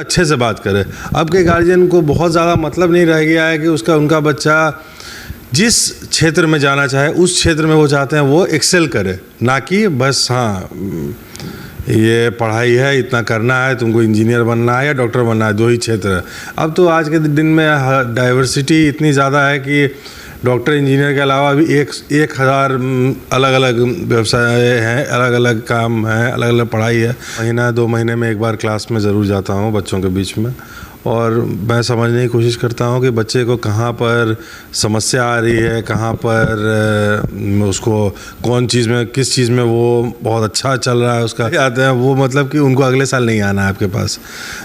अच्छे से बात करें। अब के गार्जियन को बहुत ज़्यादा मतलब नहीं रह गया है कि उनका बच्चा जिस क्षेत्र में जाना चाहे उस क्षेत्र में वो चाहते हैं वो एक्सेल करे, ना कि बस हाँ ये पढ़ाई है, इतना करना है, तुमको इंजीनियर बनना है या डॉक्टर बनना है, 2 ही क्षेत्र है। अब तो आज के दिन में डाइवर्सिटी इतनी ज़्यादा है कि डॉक्टर इंजीनियर के अलावा भी 1000 अलग अलग व्यवसाय हैं, अलग अलग काम हैं, अलग अलग पढ़ाई है। महीना 2 महीने में एक बार क्लास में ज़रूर जाता हूँ बच्चों के बीच में, और मैं समझने की कोशिश करता हूँ कि बच्चे को कहाँ पर समस्या आ रही है, कहाँ पर उसको कौन चीज़ में, किस चीज़ में वो बहुत अच्छा चल रहा है उसका आते हैं वो, मतलब कि उनको अगले साल नहीं आना है आपके पास।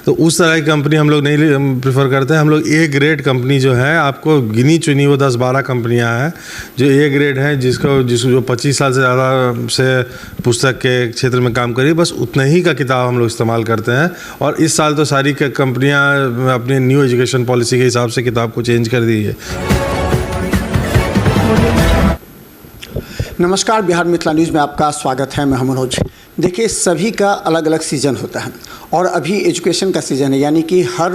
तो उस तरह की कंपनी हम लोग नहीं प्रेफर करते हैं। हम लोग ए ग्रेड कंपनी जो है, आपको गिनी चुनी वो 10-12 कंपनियाँ हैं जो ए ग्रेड हैं, जिसको जो 25 साल से ज़्यादा से पुस्तक के क्षेत्र में काम करी, बस उतने ही का किताब हम लोग इस्तेमाल करते हैं। और इस साल तो सारी कंपनियाँ अपने न्यू एजुकेशन पॉलिसी के हिसाब से किताब को चेंज कर दी है। नमस्कार, बिहार मिथिला न्यूज़ में आपका स्वागत है। मैं मनोज। देखिए, सभी का अलग अलग सीज़न होता है और अभी एजुकेशन का सीज़न है, यानी कि हर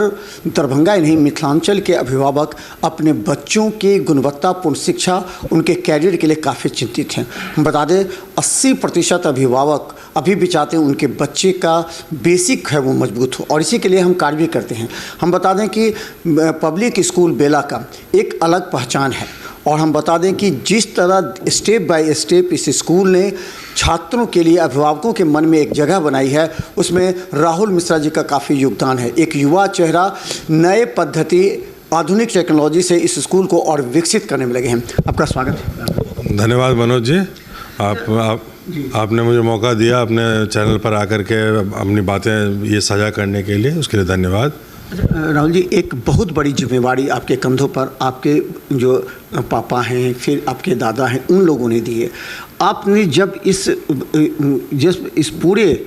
दरभंगा ही नहीं, मिथिलांचल के अभिभावक अपने बच्चों की गुणवत्तापूर्ण शिक्षा, उनके कैरियर के लिए काफ़ी चिंतित हैं। हम बता दें 80% अभिभावक अभी भी चाहते हैं उनके बच्चे का बेसिक है वो मजबूत हो, और इसी के लिए हम कार्य भी करते हैं। हम बता दें कि पब्लिक स्कूल बेला का एक अलग पहचान है, और हम बता दें कि जिस तरह स्टेप बाय स्टेप इस स्कूल ने छात्रों के लिए, अभिभावकों के मन में एक जगह बनाई है, उसमें राहुल मिश्रा जी का काफ़ी योगदान है। एक युवा चेहरा नए पद्धति, आधुनिक टेक्नोलॉजी से इस स्कूल को और विकसित करने में लगे हैं। आपका स्वागत है। धन्यवाद मनोज जी, आपने मुझे मौका दिया अपने चैनल पर आकर के अपनी बातें ये साझा करने के लिए, उसके लिए धन्यवाद। राहुल जी, एक बहुत बड़ी जिम्मेवारी आपके कंधों पर आपके जो पापा हैं, फिर आपके दादा हैं, उन लोगों ने दी है। आपने जब इस पूरे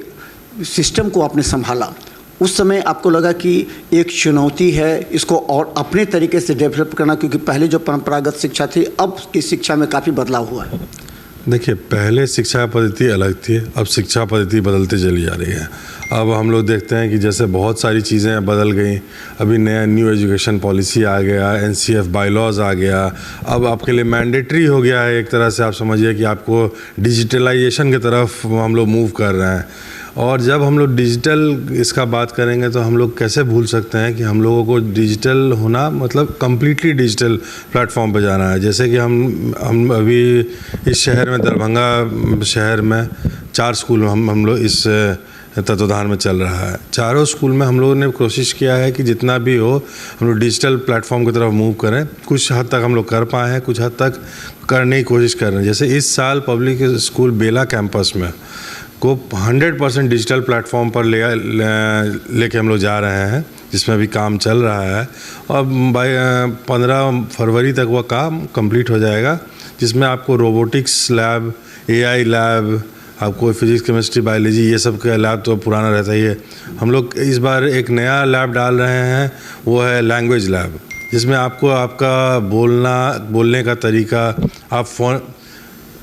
सिस्टम को आपने संभाला, उस समय आपको लगा कि एक चुनौती है इसको और अपने तरीके से डेवलप करना, क्योंकि पहले जो परंपरागत शिक्षा थी, अब की शिक्षा में काफ़ी बदलाव हुआ है। देखिए, पहले शिक्षा पद्धति अलग थी, अब शिक्षा पद्धति बदलती चली जा रही है। अब हम लोग देखते हैं कि जैसे बहुत सारी चीज़ें बदल गई। अभी नया न्यू एजुकेशन पॉलिसी आ गया, NCF बायलॉज आ गया, अब आपके लिए मैंडेटरी हो गया है। एक तरह से आप समझिए कि आपको डिजिटलाइजेशन की तरफ हम लोग मूव कर रहे हैं। और जब हम लोग डिजिटल इसका बात करेंगे तो हम लोग कैसे भूल सकते हैं कि हम लोगों को डिजिटल होना मतलब कम्प्लीटली डिजिटल प्लेटफॉर्म पे जाना है। जैसे कि हम अभी इस शहर में, दरभंगा शहर में 4 स्कूल हम लोग इस तत्वाधान में चल रहा है। चारों स्कूल में हम लोगों ने कोशिश किया है कि जितना भी हो हम लोग डिजिटल प्लेटफॉर्म की तरफ मूव करें। कुछ हद तक हम लोग कर पाए हैं, कुछ हद तक करने की कोशिश कर रहे हैं। जैसे इस साल पब्लिक स्कूल बेला कैंपस में को 100% डिजिटल प्लेटफॉर्म पर लेके हम लोग जा रहे हैं, जिसमें भी काम चल रहा है। और 15 फरवरी तक वह काम कंप्लीट हो जाएगा, जिसमें आपको रोबोटिक्स लैब, AI लैब, आपको फिजिक्स, केमिस्ट्री, बायोलॉजी, ये सब का लैब तो पुराना रहता ही है। हम लोग इस बार एक नया लैब डाल रहे हैं, वो है लैंग्वेज लैब, जिसमें आपको आपका बोलने का तरीका, आप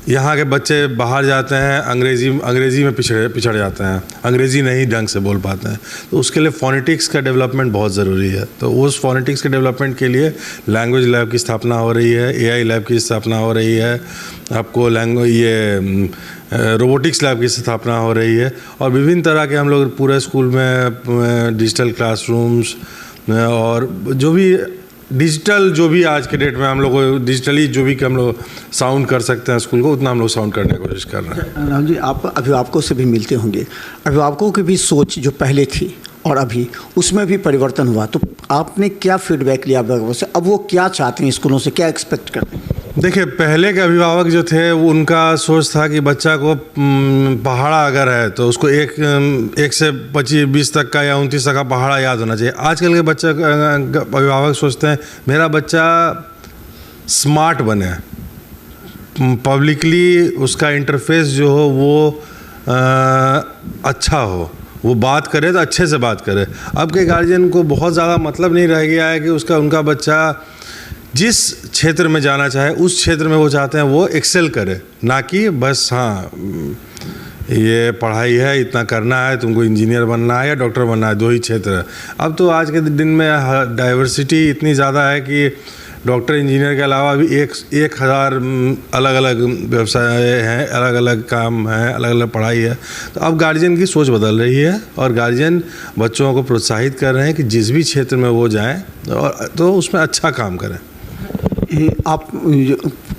यहाँ के बच्चे बाहर जाते हैं, अंग्रेज़ी में पिछड़ जाते हैं, अंग्रेज़ी नहीं ढंग से बोल पाते हैं, तो उसके लिए फोनेटिक्स का डेवलपमेंट बहुत ज़रूरी है। तो उस फोनेटिक्स के डेवलपमेंट के लिए लैंग्वेज लैब की स्थापना हो रही है, AI लैब की स्थापना हो रही है, आपको रोबोटिक्स लैब की स्थापना हो रही है, और विभिन्न तरह के हम लोग पूरे स्कूल में डिजिटल क्लासरूम्स और जो भी डिजिटल, जो भी आज के डेट में हम लोग डिजिटली जो भी हम लोग साउंड कर सकते हैं स्कूल को, उतना हम लोग साउंड करने की कोशिश कर रहे हैं। राहुल जी, आप अभिभावकों से भी मिलते होंगे, अभिभावकों की भी सोच जो पहले थी और अभी उसमें भी परिवर्तन हुआ, तो आपने क्या फीडबैक लिया अभिभावकों से? अब वो क्या चाहते हैं, स्कूलों से क्या एक्सपेक्ट करते हैं? देखिए, पहले के अभिभावक जो थे उनका सोच था कि बच्चा को पहाड़ा अगर है तो उसको एक से 25-20 तक का या 29 तक का पहाड़ा याद होना चाहिए। आजकल के बच्चे अभिभावक सोचते हैं मेरा बच्चा स्मार्ट बने, पब्लिकली उसका इंटरफेस जो हो वो अच्छा हो, वो बात करे तो अच्छे से बात करे। अब के गार्जियन को बहुत ज़्यादा मतलब नहीं रह गया है कि उनका बच्चा जिस क्षेत्र में जाना चाहे उस क्षेत्र में वो चाहते हैं वो एक्सेल करे, ना कि बस हाँ ये पढ़ाई है, इतना करना है, तुमको इंजीनियर बनना है या डॉक्टर बनना है, 2 ही क्षेत्र है। अब तो आज के दिन में डाइवर्सिटी इतनी ज़्यादा है कि डॉक्टर इंजीनियर के अलावा भी 1000 अलग अलग व्यवसाय हैं, अलग अलग काम हैं, अलग अलग पढ़ाई है। तो अब गार्जियन की सोच बदल रही है और गार्जियन बच्चों को प्रोत्साहित कर रहे हैं कि जिस भी क्षेत्र में वो जाएं और तो उसमें अच्छा काम करें। आप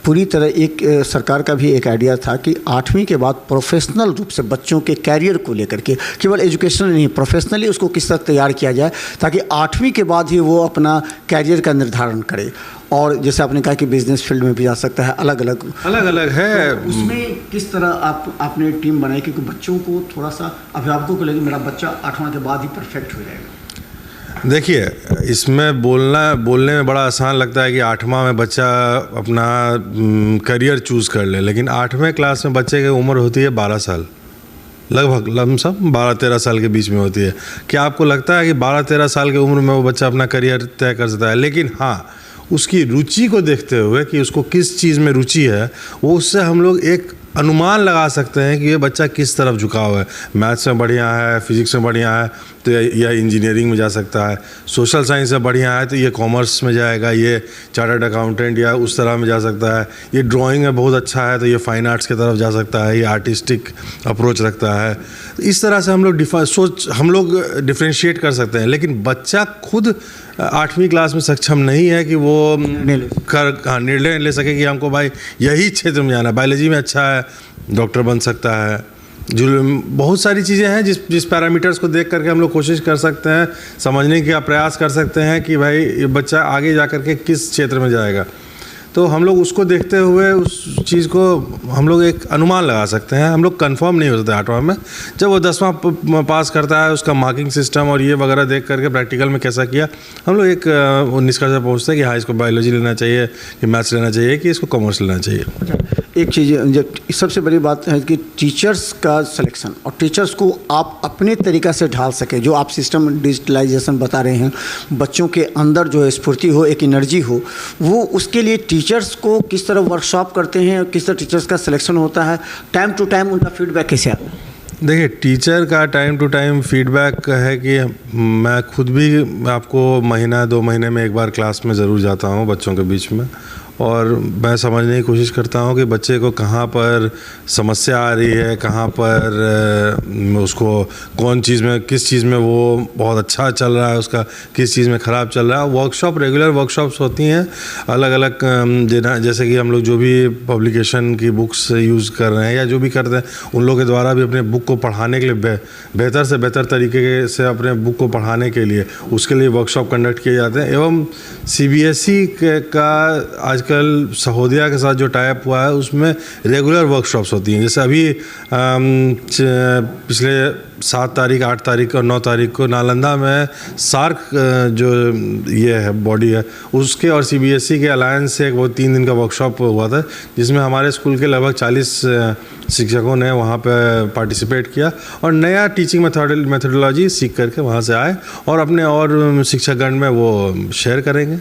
पूरी तरह एक सरकार का भी एक आइडिया था कि 8वीं के बाद प्रोफेशनल रूप से बच्चों के कैरियर को लेकर के, केवल एजुकेशनल नहीं, प्रोफेशनली उसको किस तरह तैयार किया जाए ताकि 8वीं के बाद ही वो अपना कैरियर का निर्धारण करे। और जैसे आपने कहा कि बिजनेस फील्ड में भी जा सकता है, अलग अलग है। तो उसमें किस तरह आपने टीम बनाई क्योंकि बच्चों को थोड़ा सा, अभिभावकों को लगे मेरा बच्चा 8वां के बाद ही परफेक्ट हो जाएगा? देखिए, इसमें बोलने में बड़ा आसान लगता है कि 8वां में बच्चा अपना करियर चूज़ कर ले, लेकिन 8वें क्लास में बच्चे की उम्र होती है 12 साल, लगभग लमसम 12-13 साल के बीच में होती है। क्या आपको लगता है कि 12-13 साल की उम्र में वो बच्चा अपना करियर तय कर सकता है? लेकिन हाँ, उसकी रुचि को देखते हुए कि उसको किस चीज़ में रुचि है, वो उससे हम लोग एक अनुमान लगा सकते हैं कि ये बच्चा किस तरफ झुकाव है। मैथ्स में बढ़िया है, फिजिक्स में बढ़िया है तो यह इंजीनियरिंग में जा सकता है, सोशल साइंस में बढ़िया है तो ये कॉमर्स में जाएगा, ये चार्टर्ड अकाउंटेंट या उस तरह में जा सकता है, ये ड्राइंग में बहुत अच्छा है तो ये फाइन आर्ट्स की तरफ जा सकता है, ये आर्टिस्टिक अप्रोच रखता है। इस तरह से हम लोग डिफ्रेंशिएट कर सकते हैं। लेकिन बच्चा खुद 8वीं क्लास में सक्षम नहीं है कि वो निर्णय ले सके कि हमको भाई यही क्षेत्र में जाना है। बायोलॉजी में अच्छा है, डॉक्टर बन सकता है, जो बहुत सारी चीज़ें हैं जिस पैरामीटर्स को देख करके हम लोग कोशिश कर सकते हैं, समझने का प्रयास कर सकते हैं कि भाई ये बच्चा आगे जा करके किस क्षेत्र में जाएगा। तो हम लोग उसको देखते हुए उस चीज़ को हम लोग एक अनुमान लगा सकते हैं। हम लोग कंफर्म नहीं हो सकते 8वां में। जब वो 10वां पास करता है, उसका मार्किंग सिस्टम और ये वगैरह देख करके प्रैक्टिकल में कैसा किया, हम लोग एक निष्कर्ष पर पहुँचते हैं कि हाँ, इसको बायोलॉजी लेना चाहिए, कि मैथ्स लेना चाहिए, कि इसको कॉमर्स लेना चाहिए। एक चीज़ जब सबसे बड़ी बात है कि टीचर्स का सिलेक्शन, और टीचर्स को आप अपने तरीक़ा से ढाल सकें। जो आप सिस्टम डिजिटलाइजेशन बता रहे हैं, बच्चों के अंदर जो है स्फूर्ति हो, एक एनर्जी हो, वो उसके लिए टीचर्स को किस तरह वर्कशॉप करते हैं, किस तरह टीचर्स का सिलेक्शन होता है, टाइम टू टाइम उनका फीडबैक कैसे आता है? देखिए, टीचर का टाइम टू टाइम फीडबैक है कि मैं खुद भी आपको महीना 2 महीने में एक बार क्लास में ज़रूर जाता हूँ बच्चों के बीच में, और मैं समझने की कोशिश करता हूँ कि बच्चे को कहाँ पर समस्या आ रही है, कहाँ पर उसको कौन चीज़ में, किस चीज़ में वो बहुत अच्छा चल रहा है, उसका किस चीज़ में ख़राब चल रहा है। वर्कशॉप, रेगुलर वर्कशॉप्स होती हैं अलग अलग, जैसे कि हम लोग जो भी पब्लिकेशन की बुक्स यूज़ कर रहे हैं या जो भी करते हैं, उन लोगों के द्वारा भी अपने बुक को पढ़ाने के लिए बेहतर से बेहतर तरीके से अपने बुक को पढ़ाने के लिए उसके लिए वर्कशॉप कंडक्ट किए जाते हैं। एवं CBSE का आजकल सहोदया के साथ जो टाइप हुआ है उसमें रेगुलर वर्कशॉप्स होती हैं। जैसे अभी पिछले 7 तारीख, 8 तारीख और 9 तारीख को नालंदा में सार्क जो ये है बॉडी है, उसके और CBSE के अलायंस से वो 3 दिन का वर्कशॉप हुआ था, जिसमें हमारे स्कूल के लगभग 40 शिक्षकों ने वहाँ पे पार्टिसिपेट किया और नया टीचिंग मेथोडोलॉजी सीख करके वहाँ से आए और अपने और शिक्षकगण में वो शेयर करेंगे।